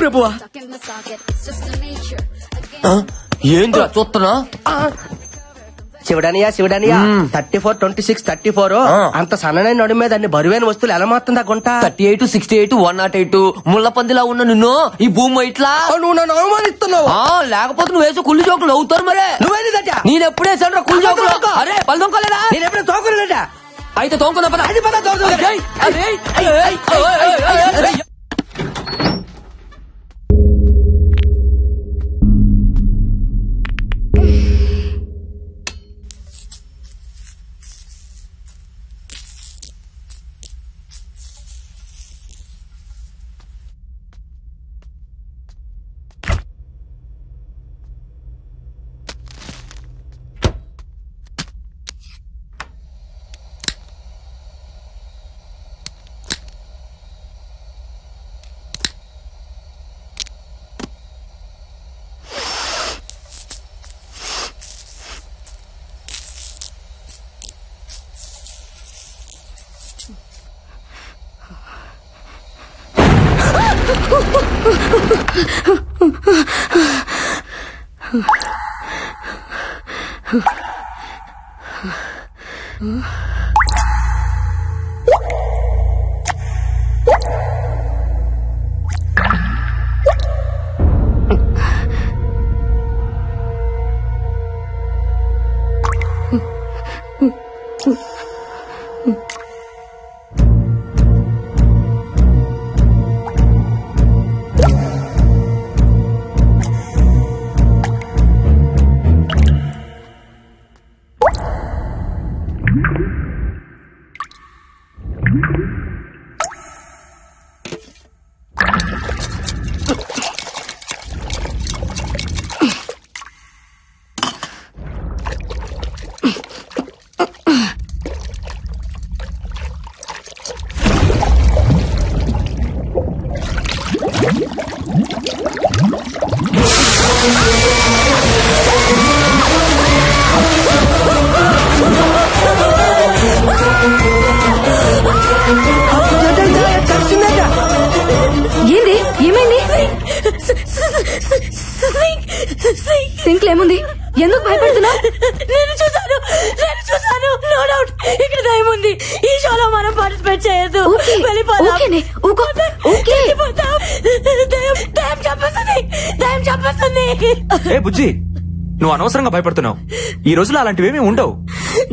ప్రభువా ఏంద్రా చూస్తున్నా? శివుడనియా 34, 26, 34 అంత సన్ననైన నడు మీద అన్ని బరువైన వస్తువులు ఎలా మాత్రం గుంట? 38, 68, 108 ముళ్ళ పందిలా ఉన్న నిన్ను ఈ భూమి ఇట్లా నువ్వు నన్ను అవమానిస్తున్నావు. లేకపోతే నువ్వు వేసే కుళ్ళు జోకులు అవుతారు. మరే నువ్వేంటి? నేను ఎప్పుడేసాను కుళ్ళు జోకులు? అరే పళ్ళు తోముకోలేదా? నేను ఎప్పుడూ తోకలేదా? అయితే తోముకున్నా పద. అది పద తోముకోలే. ఏంది? ఏమైంది? సింక్ ఏముంది? ఎందుకు భయపడుతున్నావు? నేను చూసాను. నో డౌట్ ఇక్కడ దయ్యం ఉంది. ఈ షోలో మనం పార్టిసిపేట్ చేయొద్దు. దయ్యం చంపేస్తుంది. ఏ బుజ్జి, నువ్వు అనవసరంగా భయపడుతున్నావు. ఈ రోజులో అలాంటివేమీ ఉండవు.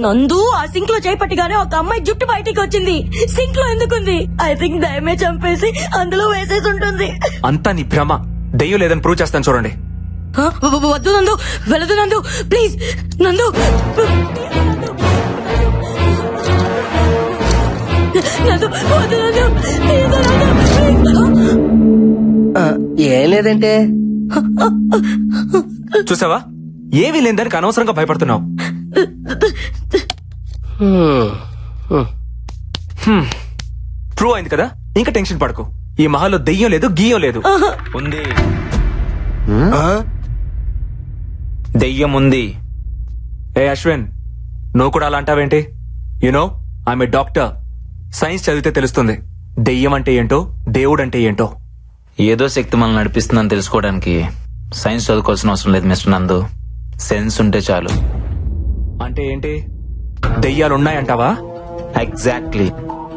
నందు, ఆ సింక్ లో చేపట్టిగానే ఒక అమ్మాయి జుట్టు బయటికి వచ్చింది. సింక్ లో ఎందుకుంది? ఐ థింక్ దయ్యమే చంపేసి అందులో వేసేసి ఉంటుంది. అంతా నీ భ్రమ. దెయ్యం లేదని ప్రూవ్ చేస్తాను చూడండి. వద్దు నందు, వెళ్ళదు నందు, ప్లీజ్ నందు. ఏం లేదంటే చూసావా, ఏమీ లేని దానికి అనవసరంగా భయపడుతున్నావు. ప్రూవ్ అయింది కదా, ఇంకా టెన్షన్ పడకు. ఈ మహల్లో దెయ్యం లేదు, గీయం లేదు. ఉంది, దెయ్యం ఉంది. ఏ అశ్విన్, నువ్వు కూడా అలా అంటావేంటి? You know I'm a doctor. Science చదివితే తెలుస్తుంది దెయ్యం అంటే ఏంటో, దేవుడు అంటే ఏంటో. ఏదో శక్తి మనల్ని నడిపిస్తుందని తెలుసుకోవడానికి సైన్స్ చదువుకోవాల్సిన అవసరం లేదు మిస్టర్ నందు. సెన్స్ ఉంటే చాలు. అంటే ఏంటి? దెయ్యాలున్నాయంటావా? ఎగ్జాక్ట్లీ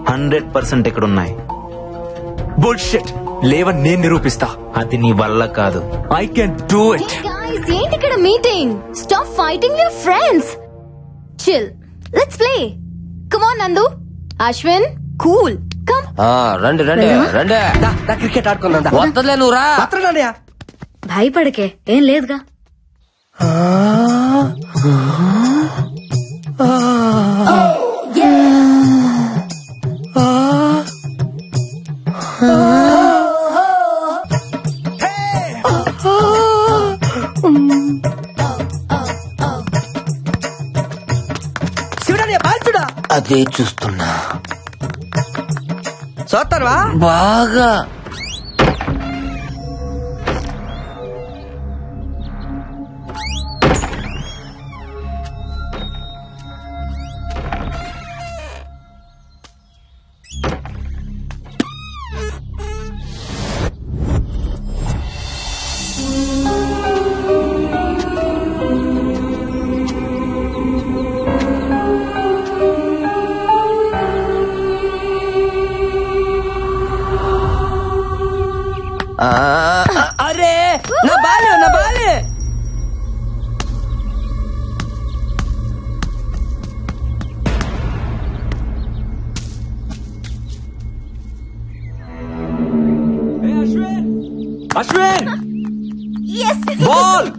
100% ఇక్కడ ఉన్నాయి. బుల్షిట్. లేవని నేను నిరూపిస్తా. అది నీ వల్ల కాదు. I can do it. ఏంటి ఇక్కడ meeting? Stop fighting your friends. Chill, let's play. Come on నందు, అశ్విన్, కూల్, కమ్. రండి క్రికెట్ ఆడుకుందా? వద్దలే, నువ్వు రా. భయపడకే, ఏం లేదుగా. అదే చూస్తున్నా. చూస్తారా బాగా? అరే నా బాలు అశ్విన్ బాల్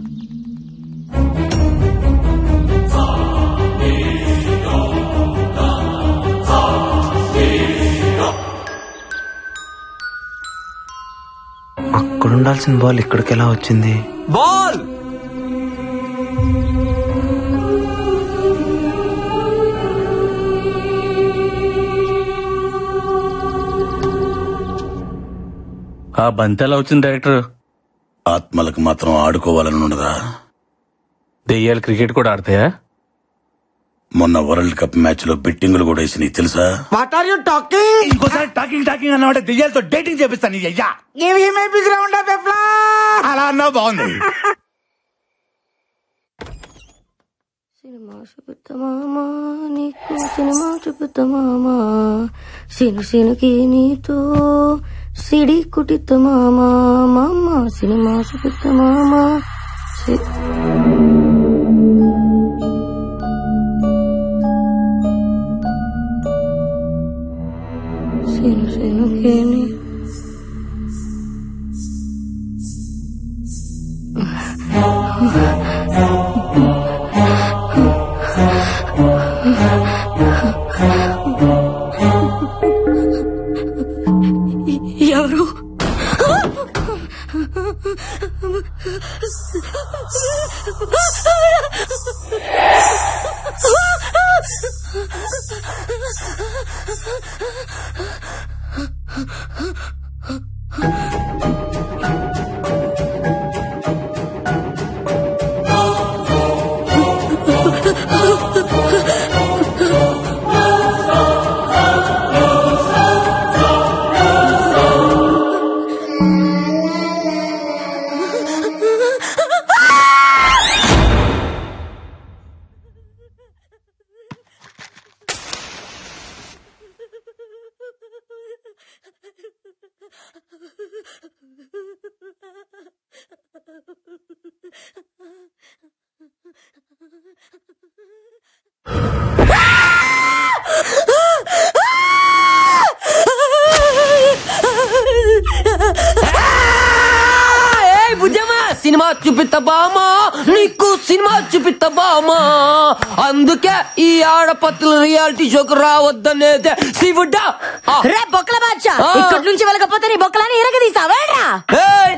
అక్కడ ఉండాల్సిన బాల్ ఇక్కడికి ఎలా వచ్చింది? బాల్ ఆ బంతి ఎలా వచ్చింది డైరెక్టర్? ఆత్మలకు మాత్రం ఆడుకోవాలని ఉండదా? దెయ్యాలు క్రికెట్ కూడా ఆడతాయా? మొన్న వరల్డ్ కప్ మ్యాచ్ లో బెట్టింగులు కూడా వేసి నీకు తెలుసా? What are you talking? ఇంకోసారి టాకింగ్ అన్నమాట దెయ్యాలతో డేటింగ్ చేపిస్తాను. అయ్యా అలా అన్నా బాగుంది. సినిమా చూపుతామా నీకు సినిమా చూపుతామా సినుకి నీతో సిడి కుటితమామా మామ సినిమా చూపుతామా సినుకి ఎవరు? సినిమా చూపిస్తామా నీకు సినిమా చూపిస్తామా అందుకే ఈ ఆడపత్రుల రియాలిటీ షోకు రావద్దనేదే శివుడా. రే బొక్కల బాద్షా ఇక్కడి నుంచి వెళ్ళకపోతే నీ బొక్కలని ఇరగదీసావేరా?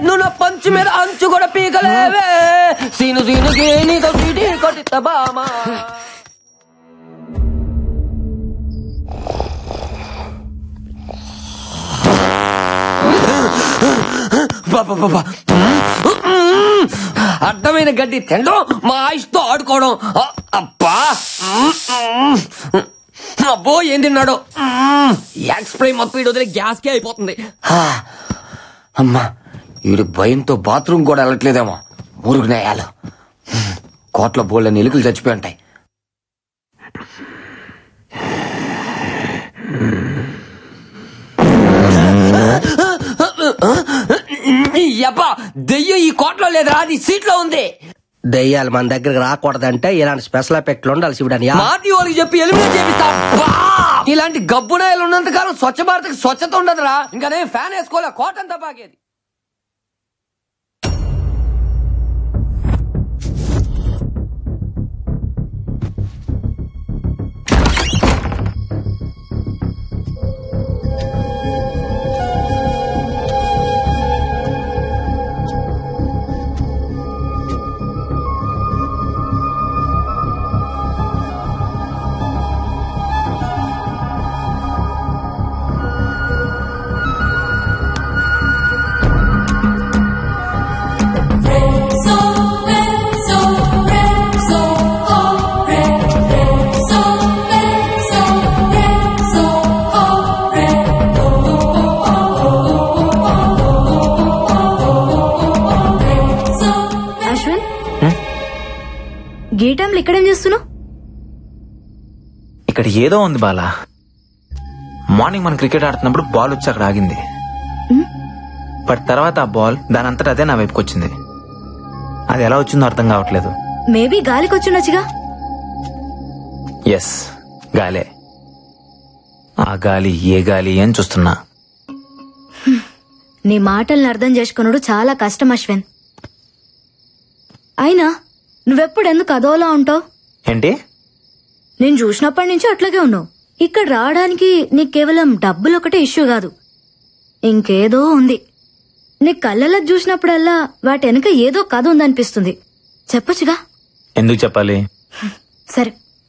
నువ్వు నా పంచు మీద అంచు కూడా పీకలేవే సీనుకి నీతో సీటీ కొట్టిస్తామా. అడ్డమైన గడ్డి తినడం మా ఆయుష్తో ఆడుకోవడం. అబ్బా అబ్బో ఏం తిన్నాడు. ఎక్స్ప్రెస్ మొత్తం వీడు వదిలే గ్యాస్కే అయిపోతుంది. అమ్మా వీడు భయంతో బాత్రూమ్ కూడా వెళ్ళట్లేదేమో. మురుగు నేయాలు కోట్ల బోళ్ళని ఎలుకలు చచ్చిపోయి ఉంటాయి. యబ్బా దెయ్యం ఈ కోట్లో లేదురా, అది సీట్లో ఉంది. దెయ్యాలు మన దగ్గరకు రాకూడదంటే ఇలాంటి స్పెషల్ ఎఫెక్ట్లు ఉండాలి శివుడని మాటి వాళ్ళకి చెప్పి ఎలిమినేట్ చేపిస్తా. ఇలాంటి గబ్బునాయలు ఉన్నంత కాలం స్వచ్ఛ భారత్ స్వచ్ఛత ఉండదురా. ఇంకా నేను ఫ్యాన్ వేసుకోలే, కోటంతా బాగేది. గేటంలో ఇక్కడేం చేస్తున్నావు? ఇక్కడ ఏదో ఉంది బాలా. మార్నింగ్ మనం క్రికెట్ ఆడుతున్నప్పుడు బాల్ వచ్చి అక్కడ ఆగింది. బట్ తర్వాత ఆ బాల్ దాని అంతటా అదే నా వైపుకి వచ్చింది. అది ఎలా వచ్చిందో అర్థం కావట్లేదు. మేబీ గాలికి వచ్చిండొచ్చుగా. ఎస్, గాలే. ఆ గాలి ఏ గాలి అని చూస్తున్నా. నీ మాటల్ని అర్థం చేసుకున్నాడు చాలా కష్టం అశ్విన్. అయినా నువ్వెప్పుడు ఎందుకు అదోలా ఉంటావు? ఏంటి? నేను చూసినప్పటి నుంచి అట్లాగే ఉన్నావు. ఇక్కడ రావడానికి నీకు కేవలం డబ్బులు ఒకటే ఇష్యూ కాదు, ఇంకేదో ఉంది. నీ కళ్ళలో చూసినప్పుడల్లా వాటి వెనక ఏదో కథ ఉందనిపిస్తుంది. చెప్పొచ్చుగా. ఎందుకు చెప్పాలి? సరే,